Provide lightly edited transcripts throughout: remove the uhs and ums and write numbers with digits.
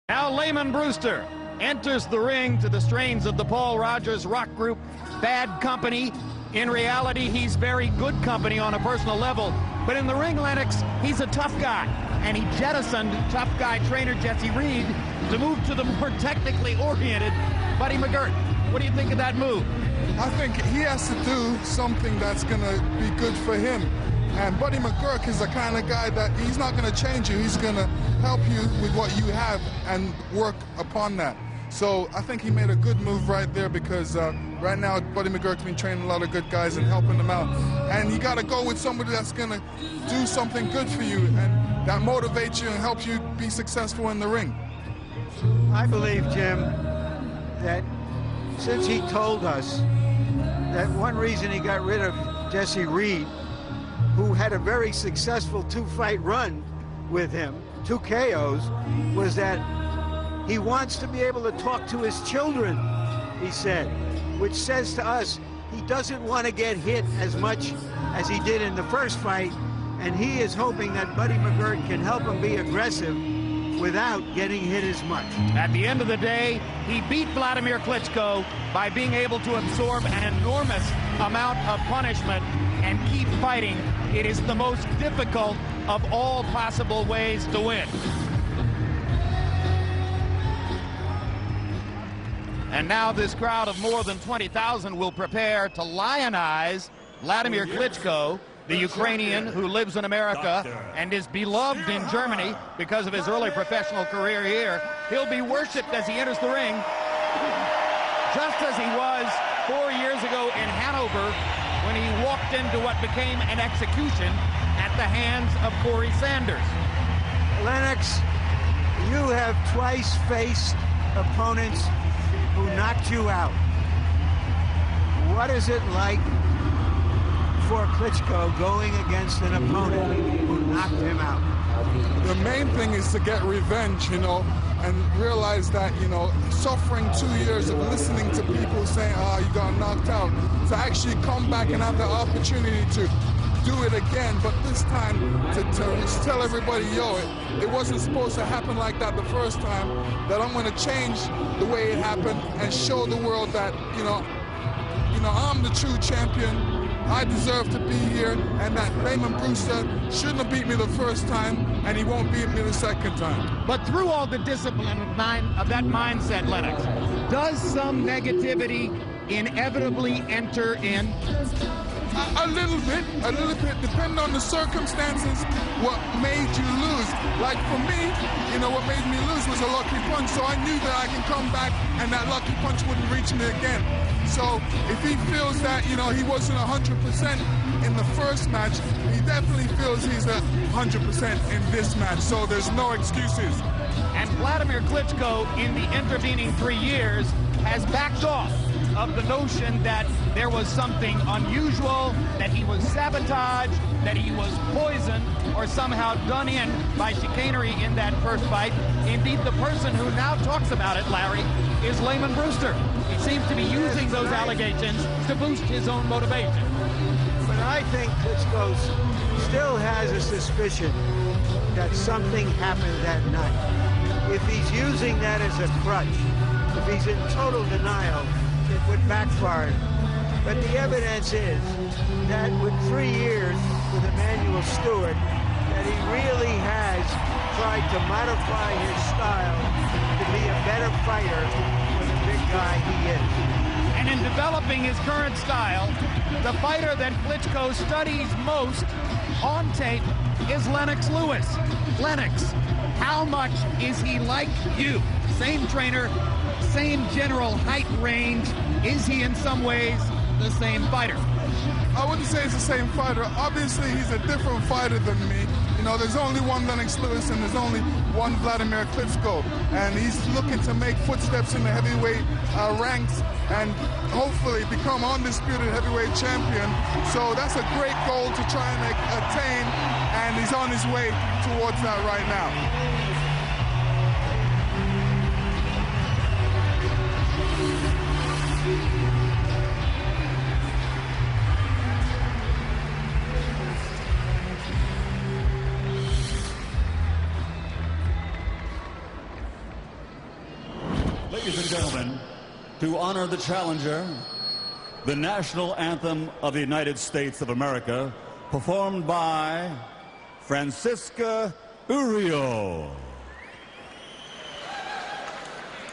Now Lamon Brewster enters the ring to the strains of the Paul Rogers rock group Bad Company. In reality, he's very good company on a personal level. But in the ring, Lennox, he's a tough guy. And he jettisoned tough guy trainer Jesse Reed to move to the more technically oriented Buddy McGirt. What do you think of that move? I think he has to do something that's going to be good for him. And Buddy McGirt is the kind of guy that he's not going to change you. He's going to help you with what you have and work upon that. So I think he made a good move right there because right now Buddy McGirt's been training a lot of good guys and helping them out. And you got to go with somebody that's going to do something good for you and that motivates you and helps you be successful in the ring. I believe, Jim, that since he told us that one reason he got rid of Jesse Reed, who had a very successful two-fight run with him, 2 KOs, was that he wants to be able to talk to his children, he said, which says to us he doesn't want to get hit as much as he did in the first fight, and he is hoping that Buddy McGirt can help him be aggressive without getting hit as much. At the end of the day, he beat Wladimir Klitschko by being able to absorb an enormous amount of punishment and keep fighting. It is the most difficult of all possible ways to win. And now this crowd of more than 20,000 will prepare to lionize Wladimir Klitschko, the Ukrainian who lives in America and is beloved in Germany because of his early professional career here. He'll be worshipped as he enters the ring, just as he was 4 years ago in Hanover when he walked into what became an execution at the hands of Corey Sanders. Lennox, you have twice faced opponents who knocked you out. What is it like for Klitschko going against an opponent who knocked him out? The main thing is to get revenge, you know, and realize that, you know, suffering 2 years of listening to people saying, oh, you got knocked out, to actually come back and have the opportunity to do it again, but this time to tell everybody, yo, it wasn't supposed to happen like that the first time, that I'm going to change the way it happened and show the world that, you know, I'm the true champion. I deserve to be here, and that Lamon Brewster shouldn't have beat me the first time, and he won't beat me the second time. But through all the discipline of that mindset, Lennox, does some negativity inevitably enter in? A little bit, depending on the circumstances, what made you lose. Like for me, you know, what made me lose was a lucky punch, so I knew that I can come back and that lucky punch wouldn't reach me again. So if he feels that, you know, he wasn't 100% in the first match, he definitely feels he's 100% in this match, so there's no excuses. And Wladimir Klitschko, in the intervening 3 years, has backed off of the notion that there was something unusual, that he was sabotaged, that he was poisoned, or somehow done in by chicanery in that first fight. Indeed, the person who now talks about it, Larry, is Lamon Brewster. He seems to be using those allegations to boost his own motivation. But I think Klitschko still has a suspicion that something happened that night. If he's using that as a crutch, if he's in total denial, it would backfire. But the evidence is that with 3 years with Emanuel Stewart, that he really has tried to modify his style to be a better fighter than the big guy he is. And in developing his current style, the fighter that Klitschko studies most on tape is Lennox Lewis. Lennox, how much is he like you? Same trainer, same general height range. Is he in some ways the same fighter? I wouldn't say he's the same fighter. Obviously, he's a different fighter than me. You know, there's only one Lennox Lewis and there's only one Wladimir Klitschko. And he's looking to make footsteps in the heavyweight ranks and hopefully become undisputed heavyweight champion. So that's a great goal to try and attain, and he's on his way towards that right now. Ladies and gentlemen, to honor the challenger, the national anthem of the United States of America, performed by Francisca Urrio.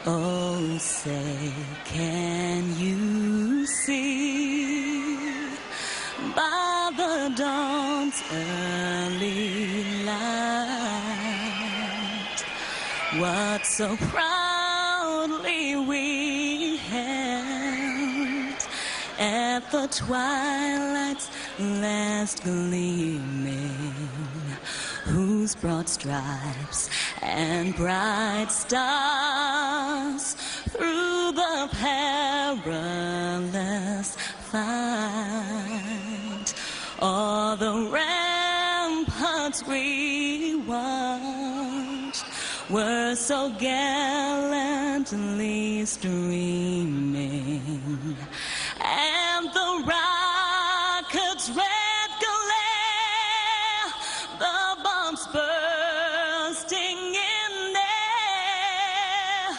Oh, say, can you see by the dawn's early light what so proudly we held at the twilight's last gleaming, whose broad stripes and bright stars through the perilous fight all the ramparts we watched were so gallantly streaming, and the rockets' red glare, the bombs bursting in air,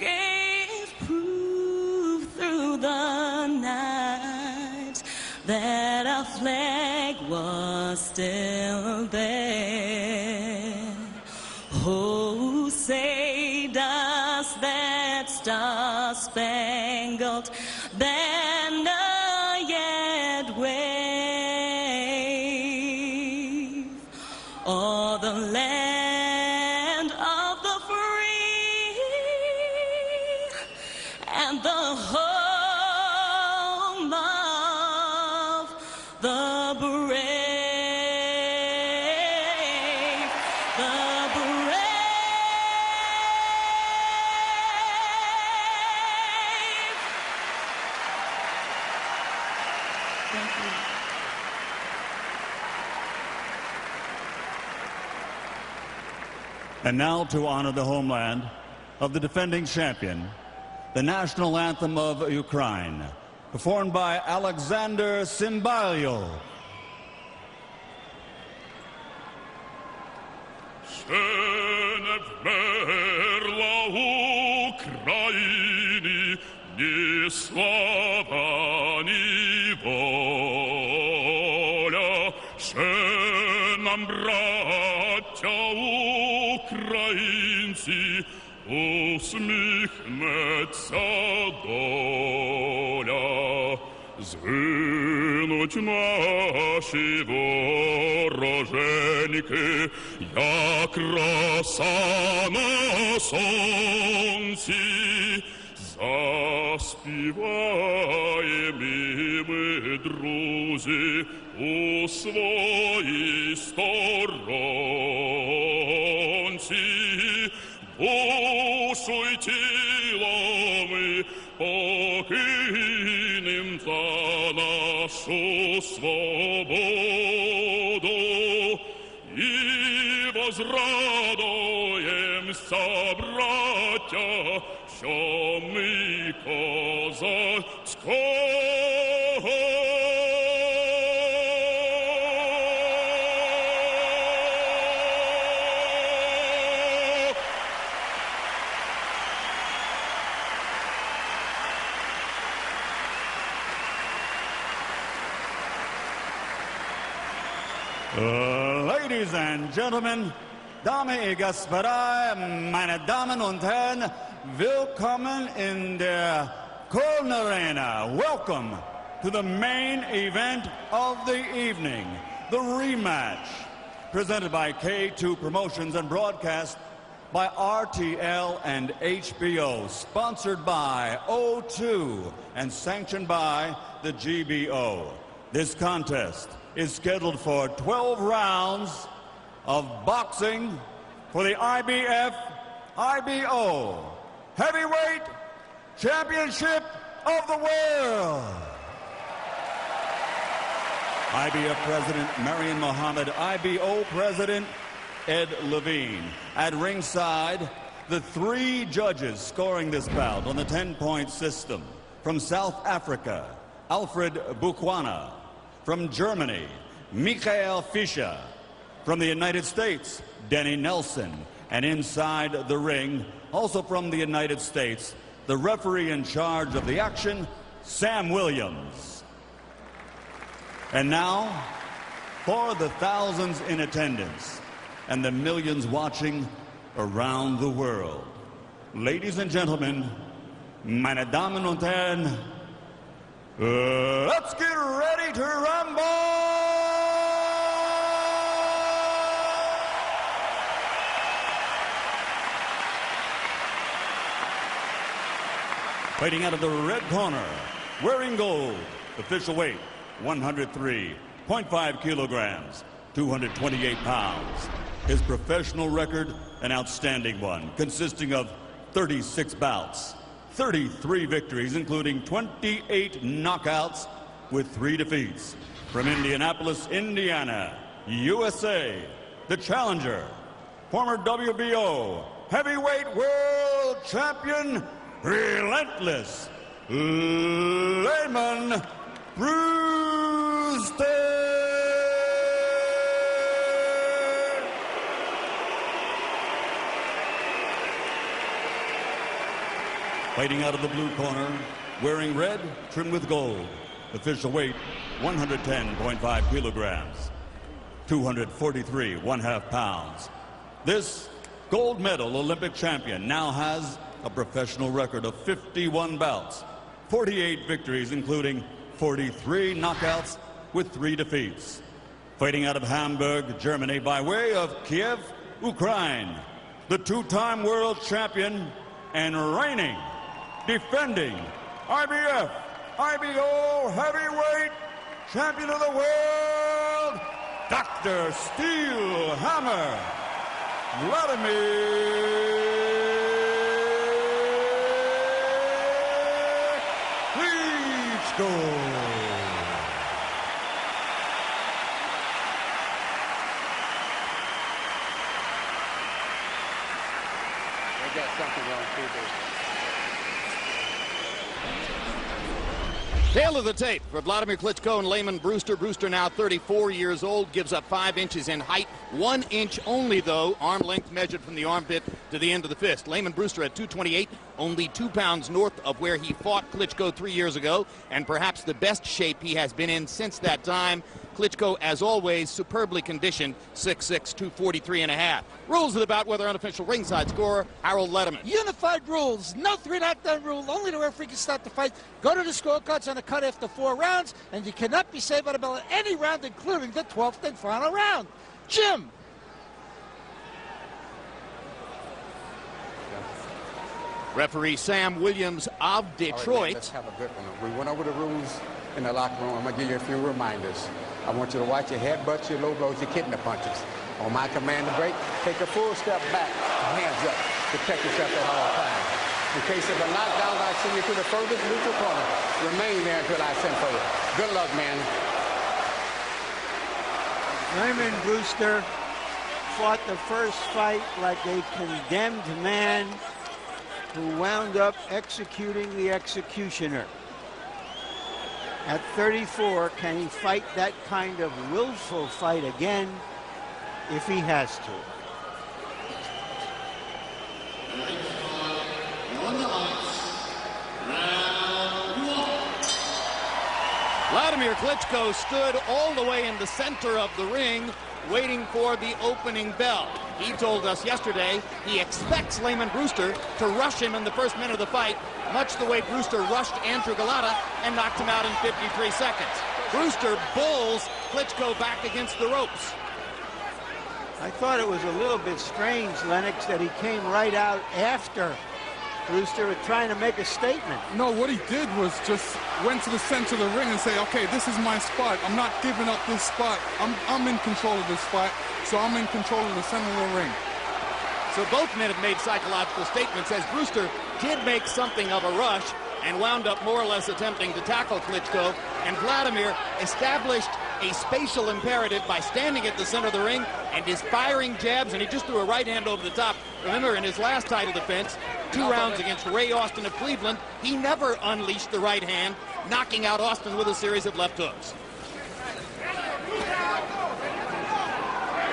gave proof through the night that our flag was still there. Oh, say does that star-spangled banner yet wave o'er the land of the free and the home of the brave, the brave. Thank you. And now, to honor the homeland of the defending champion, the national anthem of Ukraine, performed by Alexander Cymbalio. Ще не вмерла Україні ні слава, ні воля. Ще нам, браття українці, усміхнеться доля. Згинуть наші вороженьки, як роса на сонці. Заспіваєм і ми, друзі, у своїй сторонці. Душу й тіло ми покинем за нашу свободу і возрадуємся, браття, що ми козацького. Ladies and gentlemen, Damen und Господа, meine Damen und Herren, willkommen in der Köln Arena. Welcome to the main event of the evening, the rematch, presented by K2 Promotions and broadcast by RTL and HBO, sponsored by O2 and sanctioned by the GBO. This contest is scheduled for 12 rounds of boxing for the IBF IBO Heavyweight Championship of the World. IBF President Marion Mohammed, IBO President Ed Levine. At ringside, the three judges scoring this bout on the 10-point system. From South Africa, Alfred Bukwana. From Germany, Michael Fischer. From the United States, Denny Nelson. And inside the ring, also from the United States, the referee in charge of the action, Sam Williams. And now, for the thousands in attendance and the millions watching around the world, ladies and gentlemen, meine Damen und Herren, let's get ready to rumble! Fighting out of the red corner, wearing gold, official weight 103.5 kilograms, 228 pounds. His professional record, an outstanding one, consisting of 36 bouts, 33 victories, including 28 knockouts with 3 defeats. From Indianapolis, Indiana, USA, the challenger, former WBO heavyweight world champion, relentless Lamon Brewster. Fighting out of the blue corner, wearing red, trimmed with gold. Official weight, 110.5 kilograms, 243.5 pounds. This gold medal Olympic champion now has a professional record of 51 bouts, 48 victories, including 43 knockouts with 3 defeats. Fighting out of Hamburg, Germany, by way of Kiev, Ukraine, the 2-time world champion and reigning, defending IBF, IBO heavyweight champion of the world, Dr. Steel Hammer, Wladimir Klitschko. They got something wrong too. Tail of the tape for Wladimir Klitschko and Lamon Brewster. Brewster now 34 years old, gives up 5 inches in height, 1 inch only though, arm length measured from the armpit to the end of the fist. Lamon Brewster at 228, only 2 pounds north of where he fought Klitschko 3 years ago, and perhaps the best shape he has been in since that time. Klitschko, as always, superbly conditioned, 6'6", 243.5. Rules of the bout, whether unofficial ringside scorer, Harold Letterman. Unified rules, no 3 knockdown rule, only the referee can start the fight. Go to the scorecards on the cut after 4 rounds, and you cannot be saved by the bell at any round, including the 12th and final round. Jim. Referee Sam Williams of Detroit. All right, man, let's have a good one. We went over the rules in the locker room. I'm going to give you a few reminders. I want you to watch your headbutts, your low blows, your kidney punches. On my command to break, take a full step back, hands up. Protect yourself at all times. In case of a knockdown, I send you to the furthest neutral corner. Remain there until I send for you. Good luck, man. Lamon Brewster fought the first fight like a condemned man who wound up executing the executioner. At 34, can he fight that kind of willful fight again if he has to? Wladimir Klitschko stood all the way in the center of the ring waiting for the opening bell. He told us yesterday he expects Lamon Brewster to rush him in the first minute of the fight, much the way Brewster rushed Andrew Galata and knocked him out in 53 seconds. Brewster bulls Klitschko back against the ropes. I thought it was a little bit strange, Lennox, that he came right out after Brewster trying to make a statement. No, what he did was just went to the center of the ring and say, okay, this is my spot. I'm not giving up this spot. I'm in control of this fight, so I'm in control of the center of the ring. So both men have made psychological statements, as Brewster did make something of a rush and wound up more or less attempting to tackle Klitschko, and Wladimir established a spatial imperative by standing at the center of the ring and is firing jabs, and he just threw a right hand over the top. Remember, in his last title defense, 2 rounds against Ray Austin of Cleveland, he never unleashed the right hand, knocking out Austin with a series of left hooks.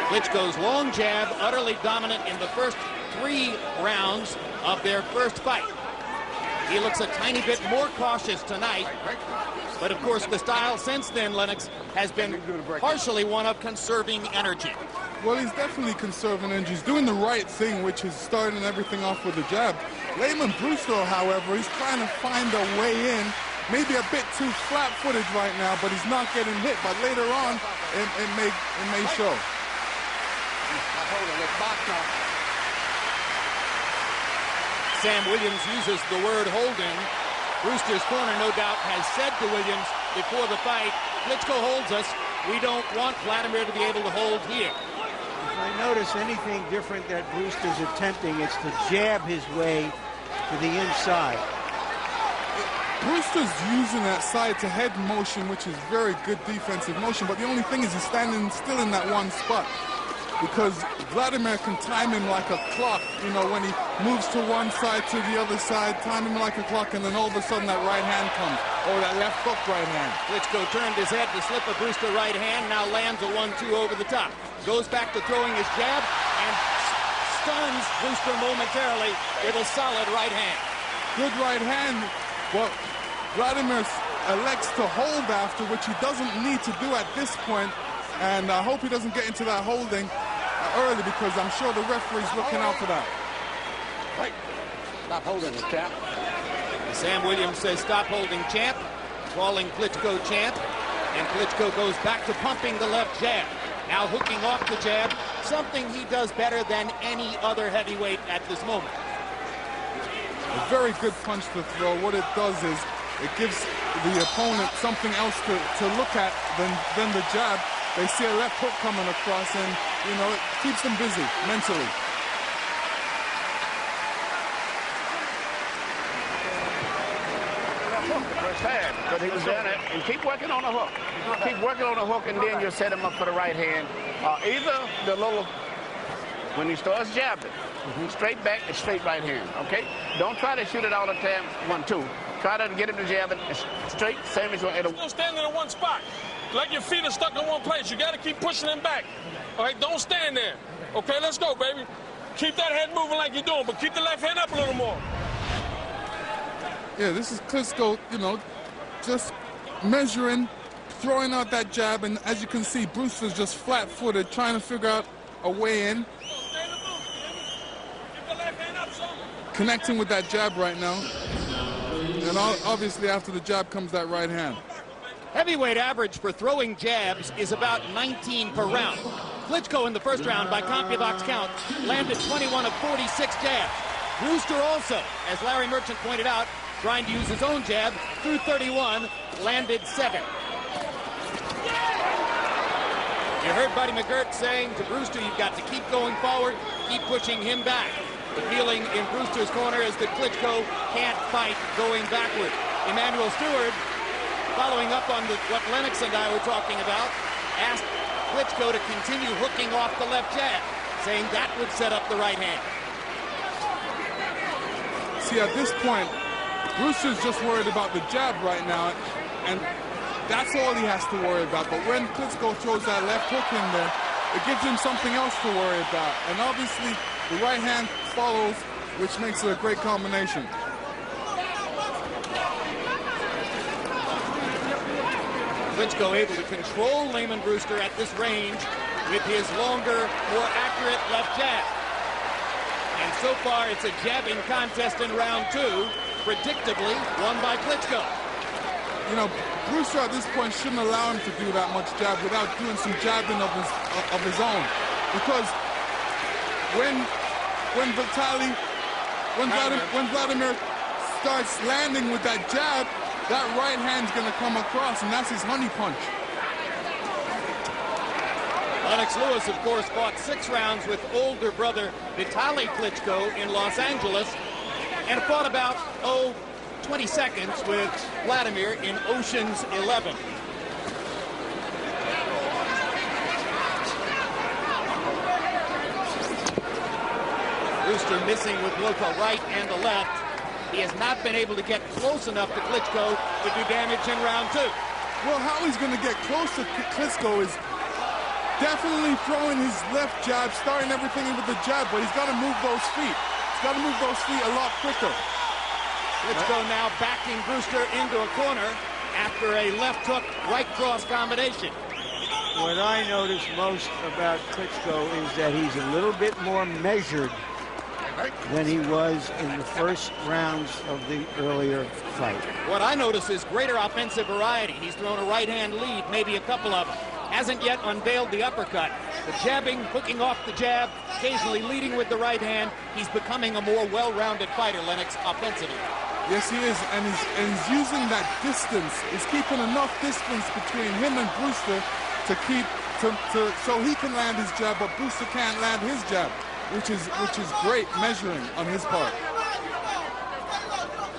Klitschko's long jab, utterly dominant in the first 3 rounds of their first fight. He looks a tiny bit more cautious tonight. But of course, the style since then, Lennox, has been partially one of conserving energy. Well, he's definitely conserving energy. He's doing the right thing, which is starting everything off with a jab. Lamon Brewster, however, he's trying to find a way in. Maybe a bit too flat-footed right now, but he's not getting hit. But later on, it may show. Sam Williams uses the word holding. Brewster's corner, no doubt, has said to Williams before the fight, Klitschko holds us. We don't want Wladimir to be able to hold here. If I notice anything different that Brewster's attempting, it's to jab his way to the inside. Brewster's using that side-to-head motion, which is very good defensive motion, but the only thing is he's standing still in that one spot because Wladimir can time him like a clock, you know, when he moves to one side to the other side, time him like a clock, and then all of a sudden that right hand comes, or that left hook right hand. Klitschko turned his head to slip a Brewster right hand, now lands a 1-2 over the top. Goes back to throwing his jab and stuns Brewster momentarily with a solid right hand. Good right hand. Well, Wladimir elects to hold after, which he doesn't need to do at this point, and I hope he doesn't get into that holding early because I'm sure the referee's looking out for that. Right. Stop holding it, champ. Sam Williams says stop holding, champ, calling Klitschko champ, and Klitschko goes back to pumping the left jab. Now hooking off the jab, something he does better than any other heavyweight at this moment. A very good punch to throw. What it does is it gives the opponent something else to look at than the jab. They see a left hook coming across, and, you know, it keeps them busy mentally. First hand, but he was doing it, and keep working on the hook. Keep working on the hook, and then you set him up for the right hand. Either the little, when he starts jabbing, straight back and straight right hand, okay? Don't try to shoot it all the time, 1-2. Try to get him to jab it straight, same as you're Don't stand in one spot. Like your feet are stuck in one place. You got to keep pushing them back. All right, don't stand there. Okay, let's go, baby. Keep that head moving like you're doing, but keep the left hand up a little more. Yeah, this is Klitschko, you know, just measuring, throwing out that jab, and as you can see, Brewster's just flat-footed, trying to figure out a way in. Connecting with that jab right now. And obviously after the jab comes that right hand. Heavyweight average for throwing jabs is about 19 per round. Klitschko in the first round, by CompuBox count, landed 21 of 46 jabs. Brewster also, as Larry Merchant pointed out, trying to use his own jab, through 31, landed 7. You heard Buddy McGirt saying to Brewster, you've got to keep going forward, keep pushing him back. The feeling in Brewster's corner is that Klitschko can't fight going backward. Emmanuel Stewart, following up on what Lennox and I were talking about, asked Klitschko to continue hooking off the left jab, saying that would set up the right hand. See, at this point, Brewster's just worried about the jab right now, and that's all he has to worry about. But when Klitschko throws that left hook in there, it gives him something else to worry about. And obviously, the right hand follows, which makes it a great combination. Klitschko able to control Lamon Brewster at this range with his longer, more accurate left jab. And so far, it's a jabbing contest in round 2, predictably won by Klitschko. You know, Brewster at this point shouldn't allow him to do that much jab without doing some jabbing of his own. Because when Wladimir starts landing with that jab, that right hand's going to come across, and that's his honey punch. Lennox Lewis, of course, fought 6 rounds with older brother Vitaly Klitschko in Los Angeles, and fought about, 20 seconds with Wladimir in Ocean's 11. Brewster missing with both the right and the left. He has not been able to get close enough to Klitschko to do damage in round 2. Well, how he's going to get close to Klitschko is definitely throwing his left jab, starting everything with the jab, but he's got to move those feet. He's got to move those feet a lot quicker. Klitschko now backing Brewster into a corner after a left hook, right cross combination. What I notice most about Klitschko is that he's a little bit more measured than he was in the first rounds of the earlier fight. What I notice is greater offensive variety. He's thrown a right-hand lead, maybe a couple of them. Hasn't yet unveiled the uppercut. The jabbing, hooking off the jab, occasionally leading with the right hand. He's becoming a more well-rounded fighter, Lennox, offensively. Yes, he is, and he's using that distance. He's keeping enough distance between him and Brewster so he can land his jab, but Brewster can't land his jab, which is great measuring on his part.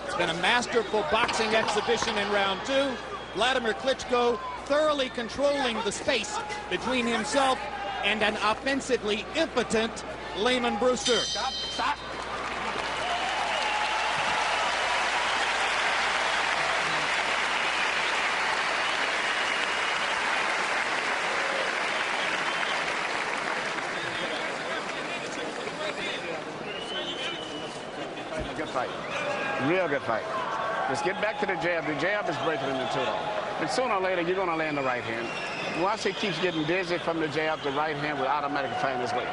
It's been a masterful boxing exhibition in round two. Wladimir Klitschko thoroughly controlling the space between himself and an offensively impotent Lamon Brewster. Stop. Good fight. Real good fight. Let's get back to the jab. The jab is breaking him in two, though. And sooner or later, you're going to land the right hand. Once he keeps getting dizzy from the jab, the right hand will automatically find his way.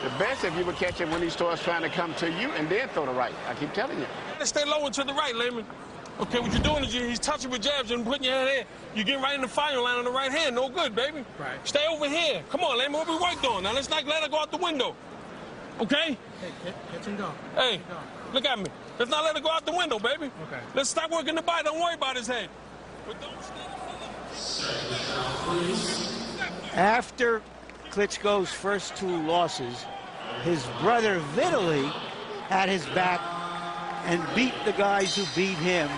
The best if you would catch him when he starts trying to come to you and then throw the right. I keep telling you. Stay low and to the right, Layman. Okay, what you're doing is he's touching with jabs and putting your hand there. You're getting right in the firing line on the right hand. No good, baby. Right. Stay over here. Come on, Layman. What we worked on? Now let's not let her go out the window. Okay? Hey, catch him go. Hey, look at me. Let's not let her go out the window, baby. Okay. Let's stop working the body. Don't worry about his head. But don't After Klitschko's first two losses, his brother Vitaly had his back and beat the guys who beat him,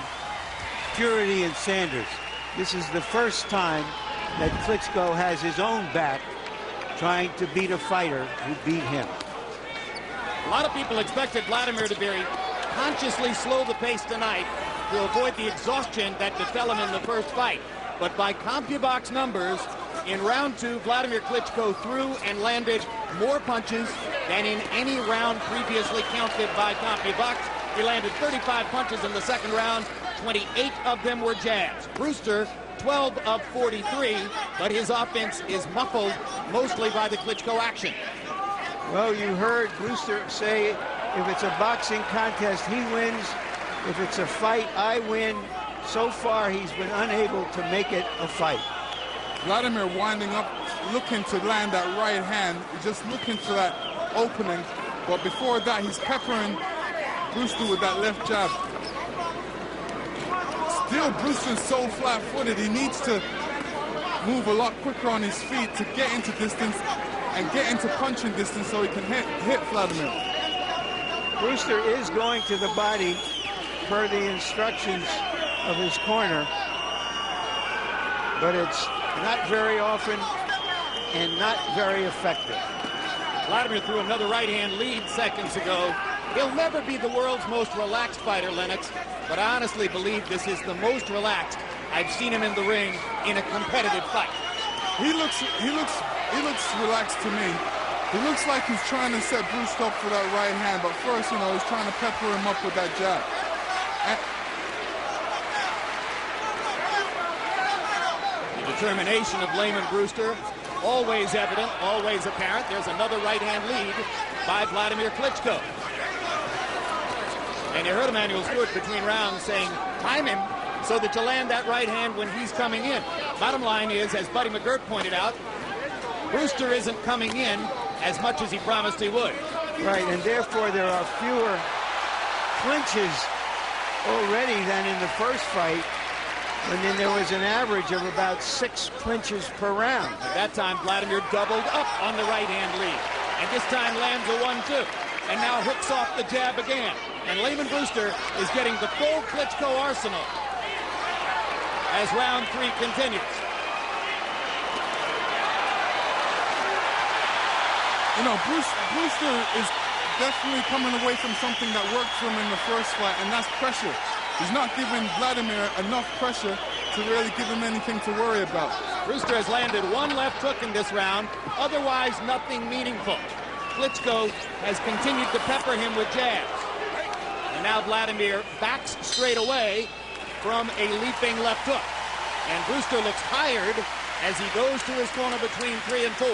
Purity and Sanders. This is the first time that Klitschko has his own back trying to beat a fighter who beat him. A lot of people expected Wladimir to very consciously slow the pace tonight to avoid the exhaustion that befell him in the first fight. But by CompuBox numbers, in round two, Wladimir Klitschko threw and landed more punches than in any round previously counted by CompuBox. He landed 35 punches in the second round. 28 of them were jabs. Brewster, 12 of 43, but his offense is muffled mostly by the Klitschko action. Well, you heard Brewster say, if it's a boxing contest, he wins. If it's a fight, I win. So far, he's been unable to make it a fight. Wladimir winding up, looking to land that right hand, just looking for that opening. But before that, he's peppering Brewster with that left jab. Still, Brewster's so flat-footed, he needs to move a lot quicker on his feet to get into distance and get into punching distance so he can hit Wladimir. Brewster is going to the body per the instructions of his corner, but it's not very often and not very effective. Wladimir threw another right-hand lead seconds ago. He'll never be the world's most relaxed fighter, Lennox, but I honestly believe this is the most relaxed I've seen him in the ring in a competitive fight. He looks relaxed to me. He looks like he's trying to set Brewster up for that right hand, but first, he's trying to pepper him up with that jab. The determination of Lamon Brewster, always evident, always apparent. There's another right-hand lead by Wladimir Klitschko. And you heard Emanuel Stewart between rounds saying, time him so that you land that right hand when he's coming in. Bottom line is, as Buddy McGirt pointed out, Brewster isn't coming in as much as he promised he would. Right, and therefore there are fewer clinches already than in the first fight, and then there was an average of about 6 clinches per round. At that time, Wladimir doubled up on the right-hand lead, and this time lands a 1-2, and now hooks off the jab again. And Lamon Brewster is getting the full Klitschko arsenal as round 3 continues. Brewster is definitely coming away from something that worked for him in the first fight, and that's pressure. He's not giving Wladimir enough pressure to really give him anything to worry about. Brewster has landed one left hook in this round, otherwise nothing meaningful. Klitschko has continued to pepper him with jabs. And now Wladimir backs straight away from a leaping left hook. And Brewster looks tired as he goes to his corner between 3 and 4.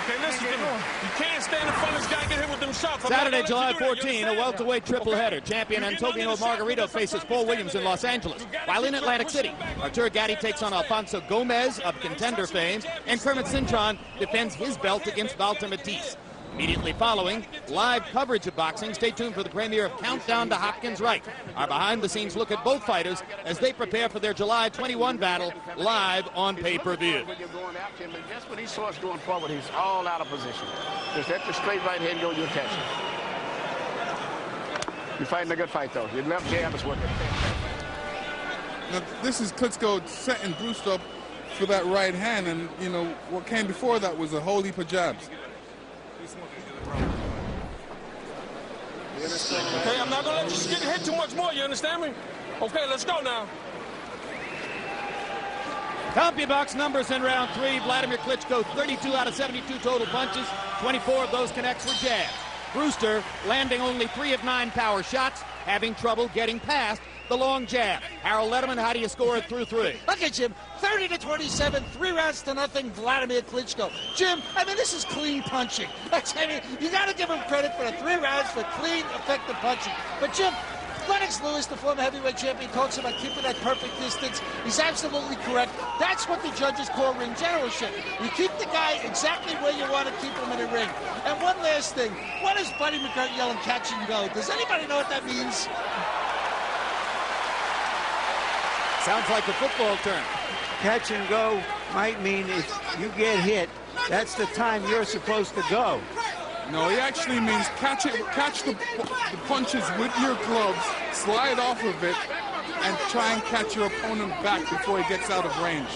Okay, listen to me. You can't stand in front of this guy and get hit with them shots. Saturday, July 14, a welterweight triple header. Champion Antonio Margarito faces Paul Williams in Los Angeles. While in Atlantic City, Artur Gatti takes on Alfonso Gomez of Contender fame, and Kermit Cintron defends his belt against Valter Matisse. Immediately following, live coverage of boxing. Stay tuned for the premiere of Countdown to Hopkins Right. Our behind-the-scenes look at both fighters as they prepare for their July 21 battle live on pay-per-view. Just when he saw us going forward, he's all out of position. Just let the straight right hand go, you'll catch him. You're fighting a good fight, though. Your left jab is working. Now, this is Klitschko setting Brewster up for that right hand, and, you know, what came before that was a whole heap of jabs. Okay, I'm not going to let you get hit too much more, you understand me? Okay, let's go now. CompuBox numbers in round 3. Wladimir Klitschko, 32 out of 72 total punches. 24 of those connects were jabs. Brewster landing only 3 of 9 power shots, having trouble getting past the long jab. Harold Letterman, how do you score it through 3? Look at Jim, 30-27, 3 rounds to nothing, Wladimir Klitschko. Jim, I mean, this is clean punching. I mean, you got to give him credit for the 3 rounds for clean, effective punching. But Jim, Lennox Lewis, the former heavyweight champion, talks about keeping that perfect distance. He's absolutely correct. That's what the judges call ring generalship. You keep the guy exactly where you want to keep him in the ring. And one last thing, what is Buddy McGirt yelling catch and go? Does anybody know what that means? Sounds like a football term. Catch and go might mean if you get hit, that's the time you're supposed to go. No, he actually means catch the punches with your gloves, slide off of it, and try and catch your opponent back before he gets out of range.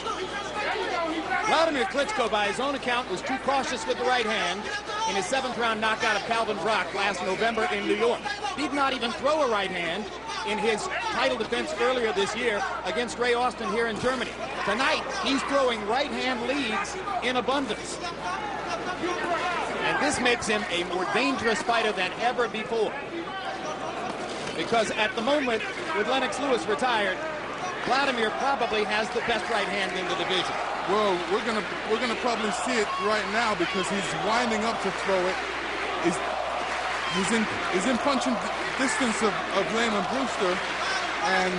Wladimir Klitschko, by his own account, was too cautious with the right hand in his 7th-round knockout of Calvin Brock last November in New York. He did not even throw a right hand in his title defense earlier this year against Ray Austin here in Germany. Tonight, he's throwing right-hand leads in abundance. And this makes him a more dangerous fighter than ever before. Because at the moment, with Lennox Lewis retired, Wladimir probably has the best right hand in the division. Well, we're gonna probably see it right now because he's winding up to throw it. He's in punching distance of Lamon Brewster, and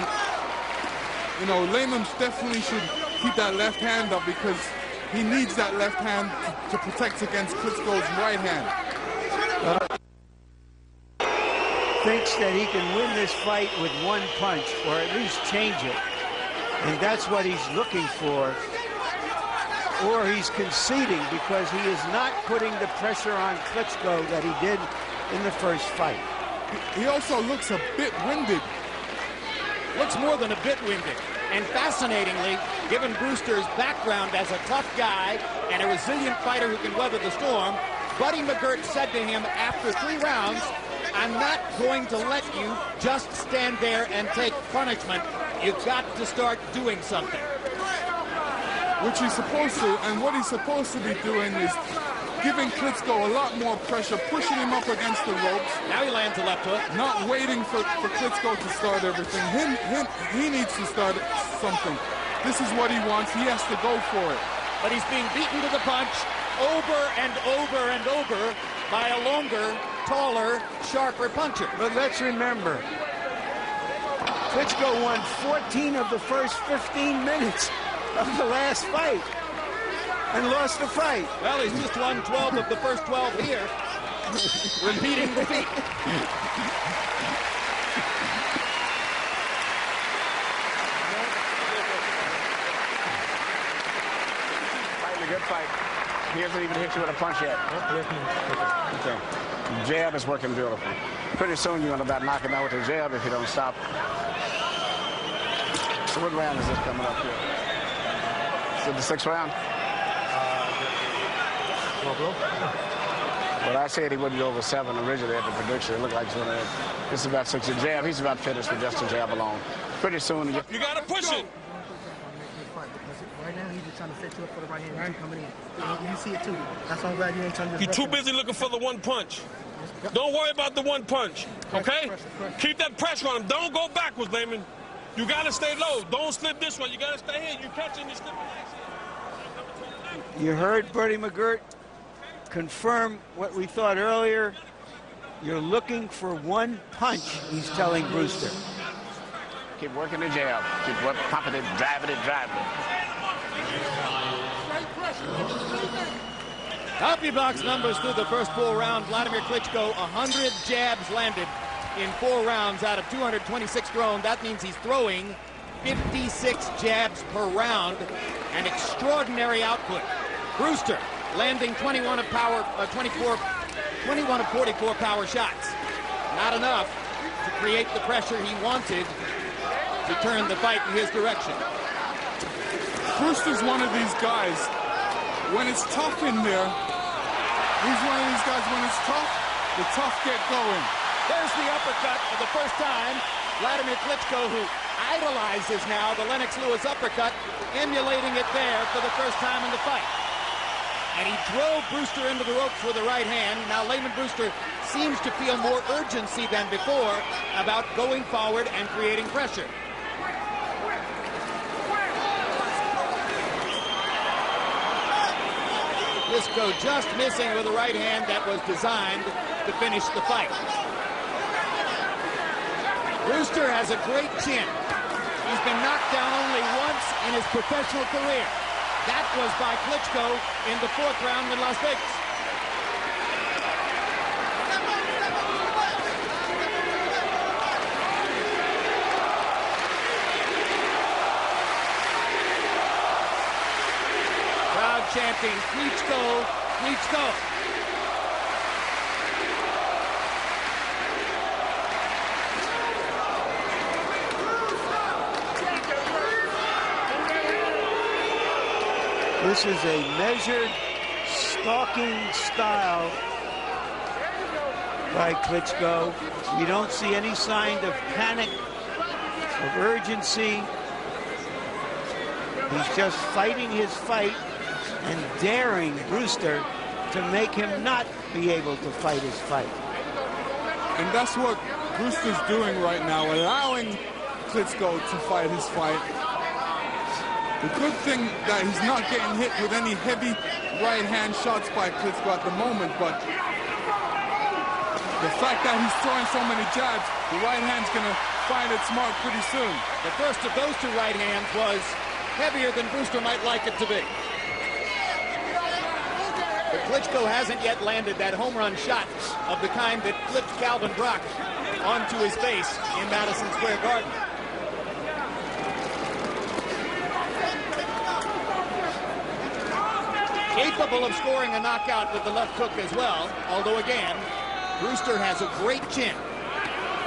you know Lamon definitely should keep that left hand up because he needs that left hand to protect against Klitschko's right hand. Thinks that he can win this fight with one punch, or at least change it. And that's what he's looking for. Or he's conceding because he is not putting the pressure on Klitschko that he did in the first fight. He also looks a bit winded. Looks more than a bit winded. And fascinatingly, given Brewster's background as a tough guy and a resilient fighter who can weather the storm, Buddy McGirt said to him after 3 rounds, "I'm not going to let you just stand there and take punishment. You've got to start doing something." Which he's supposed to, and what he's supposed to be doing is giving Klitschko a lot more pressure, pushing him up against the ropes. Now he lands a left hook. Not waiting for Klitschko to start everything. He needs to start something. This is what he wants. He has to go for it. But he's being beaten to the punch over and over and over by a longer, taller, sharper puncher. But let's remember, Klitschko won 14 of the first 15 minutes of the last fight and lost the fight. Well, he's just won 12 of the first 12 here. Repeating defeat. Fighting a good fight. He hasn't even hit you with a punch yet. Okay. Jab is working beautiful. Pretty soon you're going to about knock him out with a jab if you don't stop. So what round is this coming up here? Is it the 6th round? Well, I said he wouldn't go over 7 originally at the prediction. It looked like he's going to. This is about 6. A jab. He's about finished with just a jab alone. Pretty soon. You got to push it. Right now, trying to set you up for the right hand. Right. Coming in. You see it too. That's why I'm glad you ain't trying to. You're too busy looking for the one punch. Don't worry about the one punch, okay? Pressure. Keep that pressure on him. Don't go backwards, Lamon. You got to stay low. Don't slip this way. You got to stay here. You catching, you slipping next. You heard Bertie McGirt confirm what we thought earlier. You're looking for one punch, he's telling Brewster. Keep working the jab. Keep pumping it, driving it, driving it. Copy box numbers through the first 4 rounds. Wladimir Klitschko, 100 jabs landed in 4 rounds out of 226 thrown. That means he's throwing 56 jabs per round. An extraordinary output. Brewster landing 21 of 44 power shots. Not enough to create the pressure he wanted to turn the fight in his direction. Brewster's one of these guys, when it's tough in there, he's one of these guys, when it's tough, the tough get going. There's the uppercut for the first time. Wladimir Klitschko, who idolizes now the Lennox Lewis uppercut, emulating it there for the first time in the fight. And he drove Brewster into the ropes with the right hand. Now Lamon Brewster seems to feel more urgency than before about going forward and creating pressure. Klitschko just missing with a right hand that was designed to finish the fight. Brewster has a great chin. He's been knocked down only once in his professional career. That was by Klitschko in the 4th round in Las Vegas. Crowd chanting, Klitschko, Klitschko. This is a measured, stalking style by Klitschko. You don't see any sign of panic, of urgency. He's just fighting his fight and daring Brewster to make him not be able to fight his fight. And that's what Brewster's doing right now, allowing Klitschko to fight his fight. The good thing that he's not getting hit with any heavy right-hand shots by Klitschko at the moment, but the fact that he's throwing so many jabs, the right hand's going to find its mark pretty soon. The first of those 2 right hands was heavier than Brewster might like it to be. But Klitschko hasn't yet landed that home run shot of the kind that flipped Calvin Brock onto his face in Madison Square Garden. Capable of scoring a knockout with the left hook as well, although again, Brewster has a great chin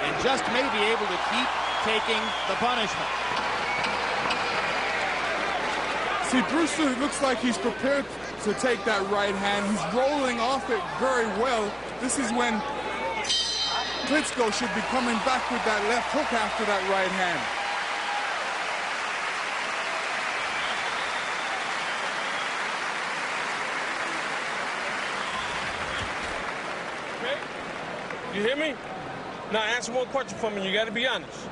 and just may be able to keep taking the punishment. See, Brewster looks like he's prepared to take that right hand. He's rolling off it very well. This is when Klitschko should be coming back with that left hook after that right hand. You hear me? Now answer one question for me. You got to be honest.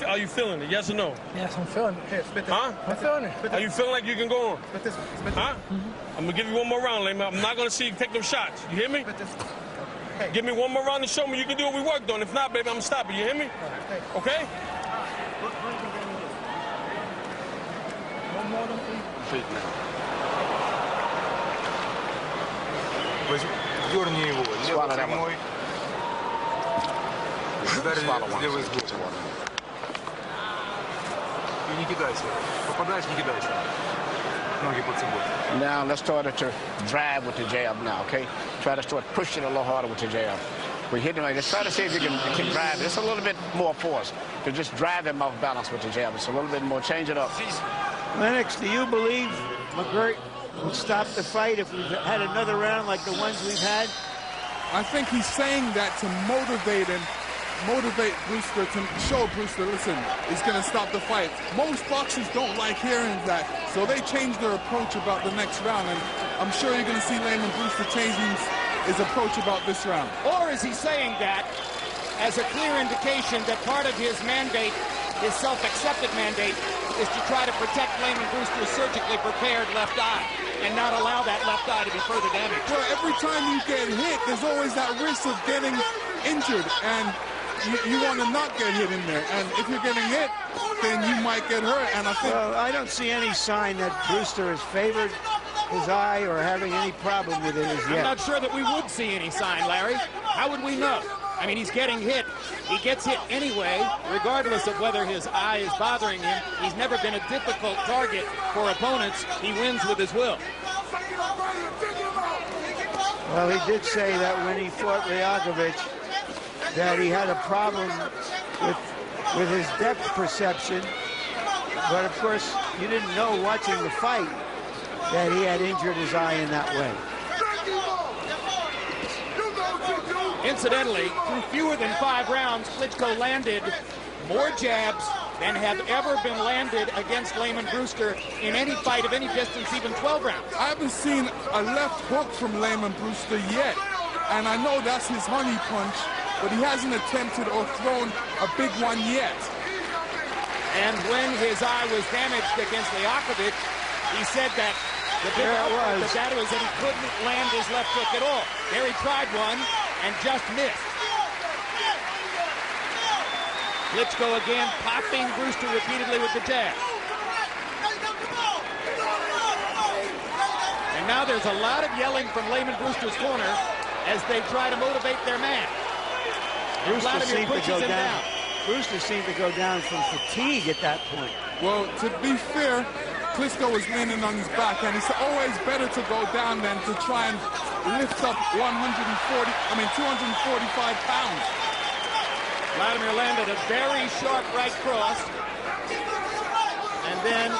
Are you feeling it? Yes or no? Yes, I'm feeling it. Here, spit this. Huh? I'm feeling it. Are you feeling like you can go on? Spit this. Spit this. Huh? I'm gonna give you one more round, Layman. I'm not gonna see you take them shots. You hear me? Spit this. Okay. Give me one more round to show me you can do what we worked on. If not, baby, I'm gonna stop it. You hear me? Okay? One more than please. Дерни его левой прямой. Ударили левый сбоку. И не кидайся. Попадаешь, не кидайся. Ноги под собой. Now let's start to drive with the jab now, okay? Try to start pushing a little harder with the jab. We hit him like this. Try to see if you can drive it. It's a little bit more force to just drive him off balance with the jab. It's a little bit more. Change it up. Lennox, do you believe McGirt would stop the fight if we had another round like the ones we've had? I think he's saying that to motivate him motivate Brewster to show Brewster, listen, he's going to stop the fight. Most boxers don't like hearing that, so they change their approach about the next round, and I'm sure you're going to see Lamon Brewster changing his approach about this round. Or is he saying that as a clear indication that part of his mandate, his self-accepted mandate, is to try to protect Lamon Brewster's surgically prepared left eye and not allow that left eye to be further damaged? Well, every time you get hit, there's always that risk of getting injured, and you want to not get hit in there. And if you're getting hit, then you might get hurt. And I think... Well, I don't see any sign that Brewster has favored his eye or having any problem with it as yet. I'm not sure that we would see any sign, Larry. How would we know? I mean, he's getting hit. He gets hit anyway, regardless of whether his eye is bothering him. He's never been a difficult target for opponents. He wins with his will. Well, he did say that when he fought Ryakovich, that he had a problem with his depth perception. But, of course, you didn't know watching the fight that he had injured his eye in that way. Incidentally, through fewer than 5 rounds, Klitschko landed more jabs than have ever been landed against Lamon Brewster in any fight of any distance, even 12 rounds. I haven't seen a left hook from Lamon Brewster yet, and I know that's his honey punch, but he hasn't attempted or thrown a big one yet. And when his eye was damaged against Ryakovich, he said that the big outcome of that was that he couldn't land his left hook at all. There he tried one and just missed. Klitschko again popping Brewster repeatedly with the jab. And now there's a lot of yelling from Lamon Brewster's corner as they try to motivate their man. Brewster seemed to go down. Brewster seemed to go down from fatigue at that point. Well, to be fair, Klitschko was leaning on his back, and it's always better to go down than to try and lift up 245 pounds. Wladimir landed a very sharp right cross and then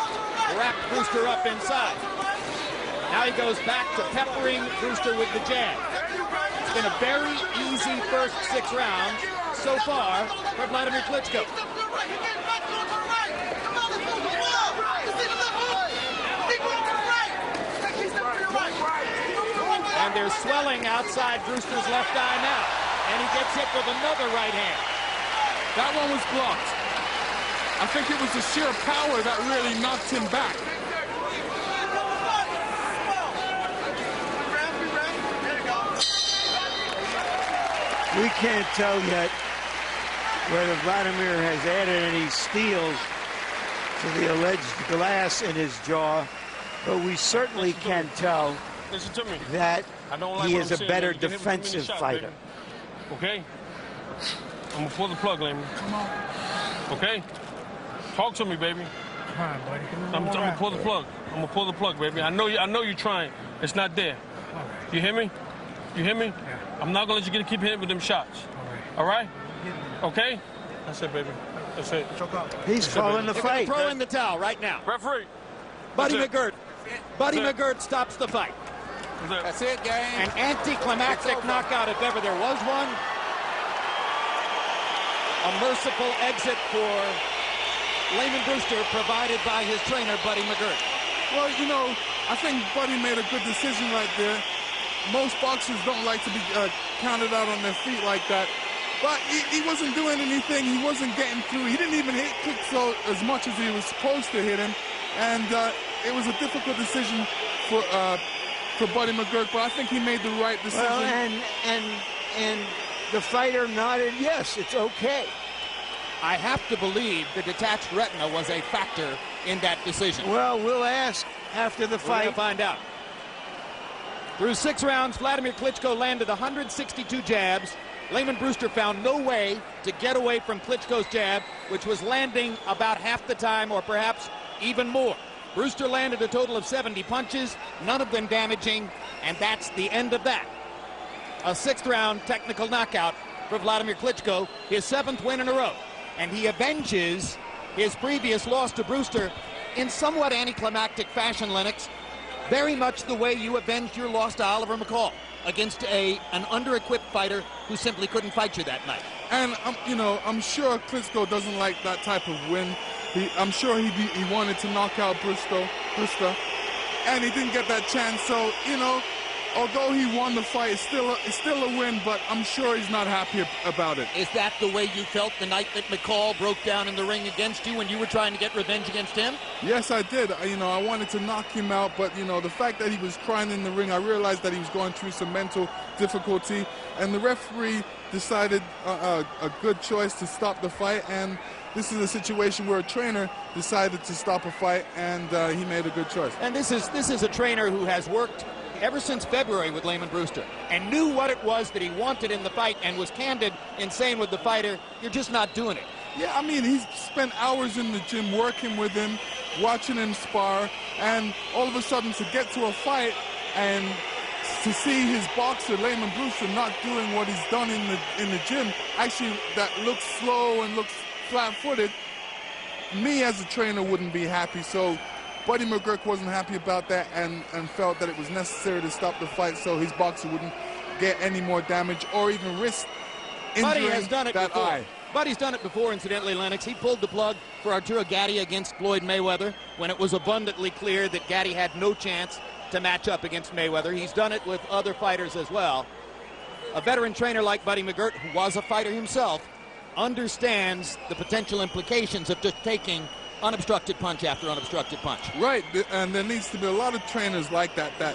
wrapped Brewster up inside. Now he goes back to peppering Brewster with the jab. It's been a very easy first 6 rounds so far for Wladimir Klitschko. And there's swelling outside Brewster's left eye now. And he gets hit with another right hand. That one was blocked. I think it was the sheer power that really knocked him back. We can't tell yet whether Wladimir has added any steel to the alleged glass in his jaw, but we certainly can tell that he is a better defensive fighter. Okay? I'm gonna pull the plug, Layman. Okay? Talk to me, baby. Come on, buddy. I'm gonna pull the plug. I'm gonna pull the plug, baby. I know you're trying. It's not there. Right. You hear me? You hear me? Yeah. I'm not gonna let you keep hitting with them shots. All right? Okay? That's it, baby. That's it. He's calling the fight. Throw in the towel right now. Referee. Buddy McGirt. Buddy McGirt stops the fight. That's it, gang. An anticlimactic knockout, if ever there was one. A merciful exit for Lamon Brewster, provided by his trainer, Buddy McGirt. Well, you know, I think Buddy made a good decision right there. Most boxers don't like to be counted out on their feet like that. But he wasn't doing anything. He wasn't getting through. He didn't even hit Klitschko as much as he was supposed to hit him. And it was a difficult decision for Buddy McGirt, but I think he made the right decision. Well, and the fighter nodded, yes, it's okay. I have to believe the detached retina was a factor in that decision. Well, we'll ask after the We're fight. going to find out. Through 6 rounds, Wladimir Klitschko landed 162 jabs. Lamon Brewster found no way to get away from Klitschko's jab, which was landing about half the time or perhaps even more. Brewster landed a total of 70 punches, none of them damaging, and that's the end of that. A 6th round technical knockout for Wladimir Klitschko, his 7th win in a row. And he avenges his previous loss to Brewster in somewhat anticlimactic fashion, Lennox. Very much the way you avenged your loss to Oliver McCall. against an under-equipped fighter who simply couldn't fight you that night. And you know, I'm sure Klitschko doesn't like that type of win. I'm sure he wanted to knock out Brüster, and he didn't get that chance. So, you know, although he won the fight, it's still a win, but I'm sure he's not happy about it. Is that the way you felt the night that McCall broke down in the ring against you when you were trying to get revenge against him? Yes, I did. You know, I wanted to knock him out, but, you know, the fact that he was crying in the ring, I realized that he was going through some mental difficulty, and the referee decided a good choice to stop the fight, and this is a situation where a trainer decided to stop a fight, and he made a good choice. And this is a trainer who has worked ever since February with Lamon Brewster and knew what it was that he wanted in the fight and was candid in saying with the fighter, you're just not doing it. Yeah, I mean, he's spent hours in the gym working with him, watching him spar, and all of a sudden to get to a fight and to see his boxer, Lamon Brewster, not doing what he's done in the gym, actually that looks slow and looks flat-footed, me as a trainer wouldn't be happy. So Buddy McGurk wasn't happy about that and felt that it was necessary to stop the fight so his boxer wouldn't get any more damage or even risk injuring that eye. Buddy's done it before, incidentally, Lennox. He pulled the plug for Arturo Gatti against Floyd Mayweather when it was abundantly clear that Gatti had no chance to match up against Mayweather. He's done it with other fighters as well. A veteran trainer like Buddy McGirt, who was a fighter himself, understands the potential implications of just taking unobstructed punch after unobstructed punch. Right, and there needs to be a lot of trainers like that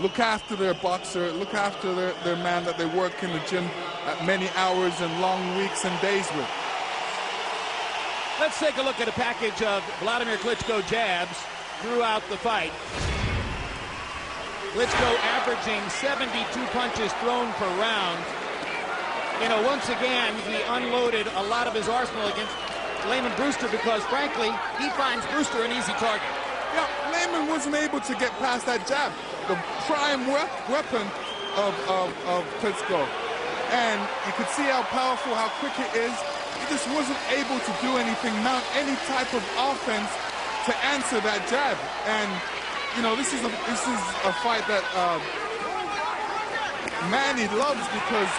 look after their boxer, look after their man that they work in the gym at many hours and long weeks and days with. Let's take a look at a package of Wladimir Klitschko jabs throughout the fight. Klitschko averaging 72 punches thrown per round. You know, once again, he unloaded a lot of his arsenal against Lamon Brewster because, frankly, he finds Brewster an easy target. Yeah, Lamon wasn't able to get past that jab, the prime weapon of Klitschko. And you could see how powerful, how quick it is. He just wasn't able to do anything, mount any type of offense to answer that jab. And, you know, this is a fight that Manny loves because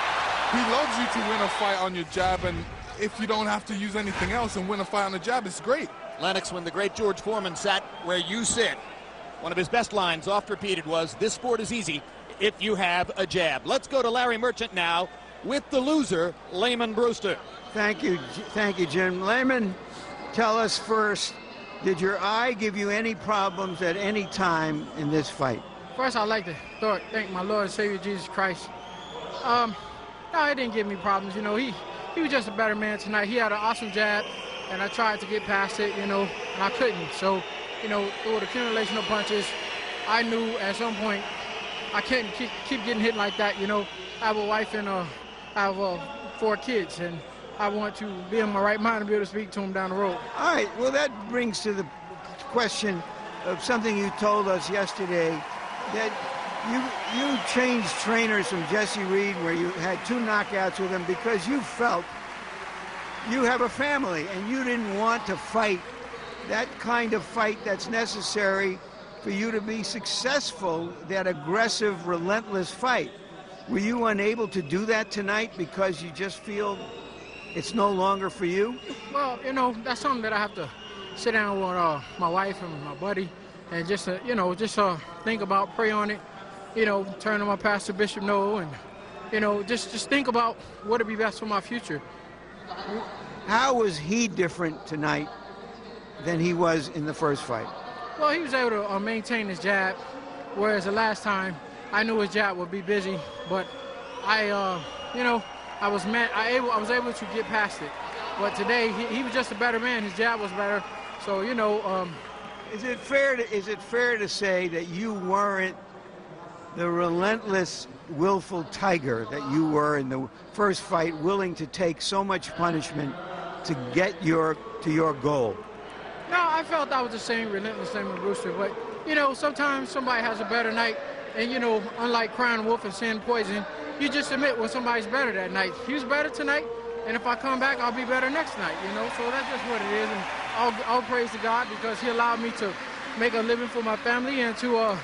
he loves you to win a fight on your jab, and if you don't have to use anything else and win a fight on the jab, it's great. Lennox, when the great George Foreman sat where you sit, one of his best lines, oft repeated, was, this sport is easy if you have a jab. Let's go to Larry Merchant now with the loser, Lamon Brewster. Thank you, Jim. Lamon, tell us first, did your eye give you any problems at any time in this fight? First, I'd like to thank my Lord and Savior Jesus Christ. No, it didn't give me problems. You know, he was just a better man tonight. He had an awesome jab, and I tried to get past it, you know, and I couldn't. So, you know, through the accumulation of punches, I knew at some point I couldn't keep getting hit like that. You know, I have a wife and I have 4 kids, and I want to be in my right mind to be able to speak to them down the road. All right, well, that brings to the question of something you told us yesterday, that you changed trainers from Jesse Reed, where you had 2 knockouts with him, because you felt you have a family and you didn't want to fight that kind of fight that's necessary for you to be successful, that aggressive, relentless fight. Were you unable to do that tonight because you just feel it's no longer for you? Well, you know, that's something that I have to sit down with my wife and my buddy and just, you know, just think about, pray on it, you know, turn to my pastor, Bishop Noel, and, you know, just think about what would be best for my future. How was he different tonight than he was in the first fight? Well, he was able to maintain his jab, whereas the last time I knew his jab would be busy, but you know, I was able to get past it. But today he was just a better man. His jab was better. So, you know, is it fair to say that you weren't the relentless, willful tiger that you were in the first fight, willing to take so much punishment to get to your goal? No, I felt I was the same relentless Lamon Brewster, but, you know, sometimes somebody has a better night, and, you know, unlike crying wolf and saying poison, you just admit when somebody's better that night. He was better tonight, and if I come back, I'll be better next night, you know, so that's just what it is, and I'll praise to God because he allowed me to make a living for my family and to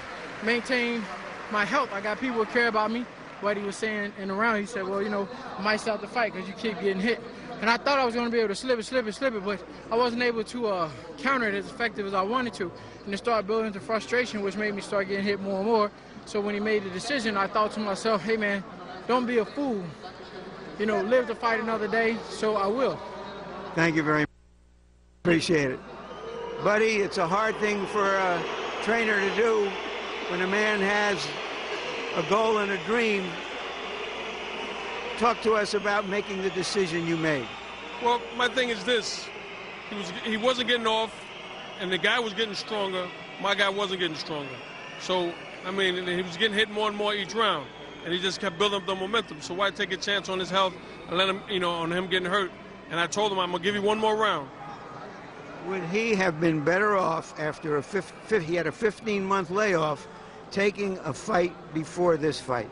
maintain my health. I got people who care about me, what he was saying in the round. He said, well, you know, I might stop the fight because you keep getting hit. And I thought I was going to be able to slip it, but I wasn't able to counter it as effective as I wanted to. And it started building to frustration, which made me start getting hit more and more. So when he made the decision, I thought to myself, hey, man, don't be a fool. You know, live to fight another day, so I will. Thank you very much. Appreciate it. Buddy, it's a hard thing for a trainer to do when a man has a goal and a dream. Talk to us about making the decision you made. Well, my thing is this. He wasn't getting off, and the guy was getting stronger. My guy wasn't getting stronger. So, I mean, he was getting hit more and more each round, and he just kept building up the momentum. So why take a chance on his health and let him, you know, on him getting hurt? And I told him, I'm going to give you one more round. Would he have been better off after he had a 15-month layoff, taking a fight before this fight?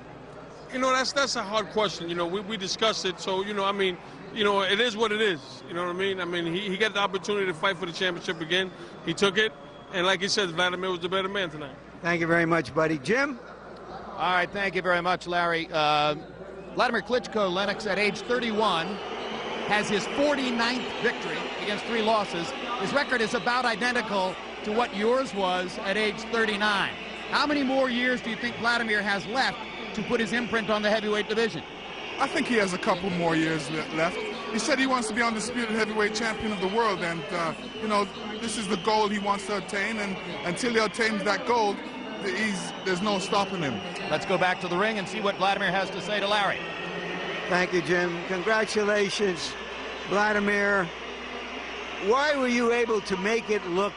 You know, that's a hard question. You know, we discussed it. So, you know, I mean, you know, it is what it is. You know what I mean? I mean, he got the opportunity to fight for the championship again. He took it. And like he said, Wladimir was the better man tonight. Thank you very much, buddy. Jim? All right, thank you very much, Larry. Wladimir Klitschko, Lennox, at age 31, has his 49th victory against 3 losses. His record is about identical to what yours was at age 39. How many more years do you think Wladimir has left to put his imprint on the heavyweight division? I think he has a couple more years left. He said he wants to be undisputed heavyweight champion of the world, and you know, this is the goal he wants to attain, and until he attains that goal, there's no stopping him. Let's go back to the ring and see what Wladimir has to say to Larry. Thank you, Jim. Congratulations, Wladimir. Why were you able to make it look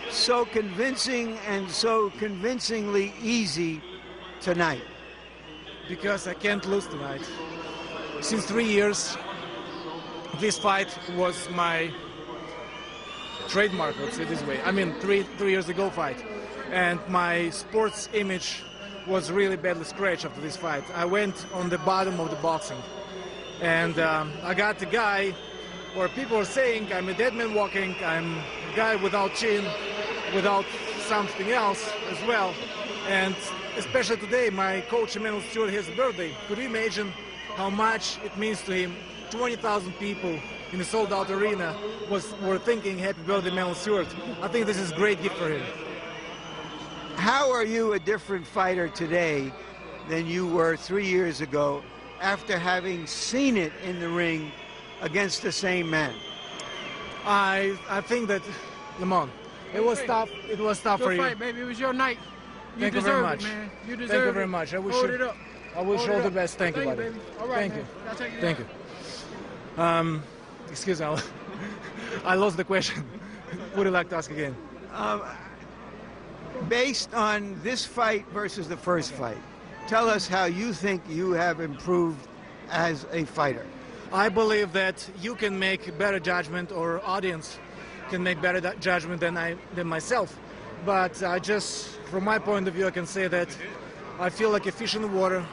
so convincing and so convincingly easy tonight? Because I can't lose tonight. Since 3 years, this fight was my trademark, let's say this way. I mean, three years ago fight. And my sports image was really badly scratched after this fight. I went on the bottom of the boxing. And I got the guy where people are saying I'm a dead man walking, I'm a guy without chin, without something else as well. And especially today, my coach Emmanuel Stewart has a birthday. Could you imagine how much it means to him? 20,000 people in a sold-out arena were thinking happy birthday, Emmanuel Stewart. I think this is a great gift for him. How are you a different fighter today than you were 3 years ago after having seen it in the ring against the same man? I think that, Lamon, it was tough. It was tough for you. Good fight, baby. It was your night. Thank you very much. Man. You deserve Thank you very much. I wish Hold it up. I wish all the best. Thank you, buddy. Baby. All right, Thank man. you. Thank you. Excuse me. I lost the question. Would you like to ask again? Based on this fight versus the first fight, tell us how you think you have improved as a fighter. I believe that you can make better judgment, or audience can make better judgment than myself. But just from my point of view, I can say that I feel like a fish in the water.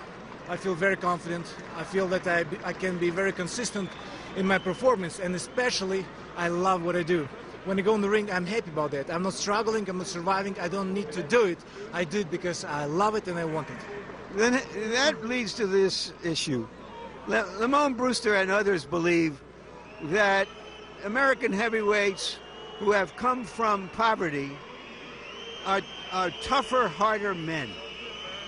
I feel very confident. I feel that I can be very consistent in my performance, and especially I love what I do. When I go in the ring, I'm happy about that. I'm not struggling, I'm not surviving, I don't need to do it. I do it because I love it and I want it. Then that leads to this issue. Lamon Brewster and others believe that American heavyweights who have come from poverty are tougher, harder men.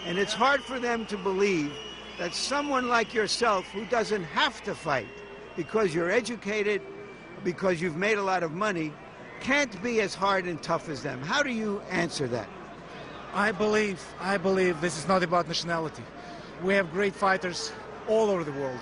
And it's hard for them to believe that someone like yourself, who doesn't have to fight because you're educated, because you've made a lot of money, can't be as hard and tough as them. How do you answer that? I believe this is not about nationality. We have great fighters all over the world.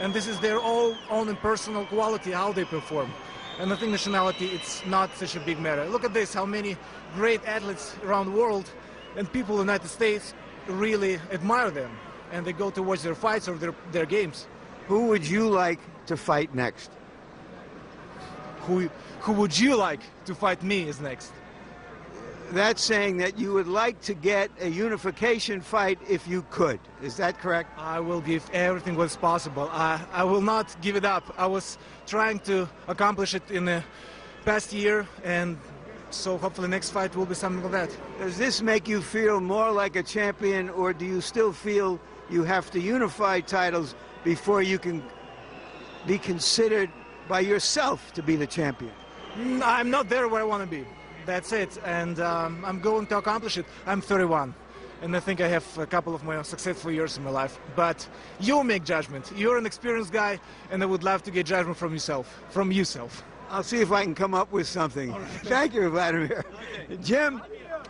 And this is their own and personal quality, how they perform. And I think nationality, it's not such a big matter. Look at this, how many great athletes around the world and people in the United States really admire them. And they go to watch their fights or their games. Who would you like to fight next? Who would you like to fight me is next? That's saying that you would like to get a unification fight if you could. Is that correct? I will give everything what's possible. I will not give it up. I was trying to accomplish it in the past year, and So hopefully next fight will be something like that. Does this make you feel more like a champion, or do you still feel you have to unify titles before you can be considered by yourself to be the champion? I'm not there where I want to be. That's it. And I'm going to accomplish it. I'm 31. And I think I have a couple of more successful years in my life. But you make judgment. You're an experienced guy, and I would love to get judgment from yourself. I'll see if I can come up with something. Thank you, Vladimir. Jim?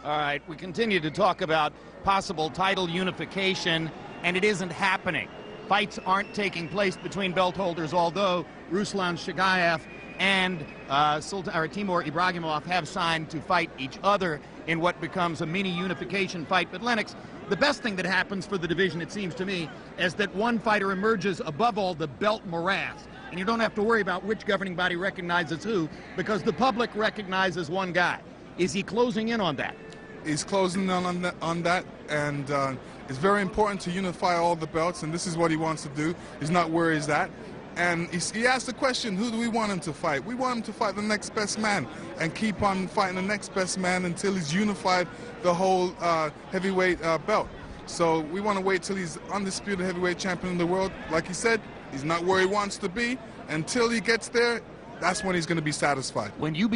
All right, we continue to talk about possible title unification, and it isn't happening. Fights aren't taking place between belt holders, although Ruslan Shagayev and Timur Ibragimov have signed to fight each other in what becomes a mini unification fight. But Lennox, the best thing that happens for the division, it seems to me, is that one fighter emerges above all the belt morass. And you don't have to worry about which governing body recognizes who, because the public recognizes one guy. Is he closing in on that? He's closing in on that, and it's very important to unify all the belts, and this is what he wants to do. He's not where he's at. And he asked the question, who do we want him to fight? We want him to fight the next best man and keep on fighting the next best man until he's unified the whole heavyweight belt. So we want to wait till he's undisputed heavyweight champion of the world. Like he said, he's not where he wants to be. Until he gets there, that's when he's going to be satisfied. When you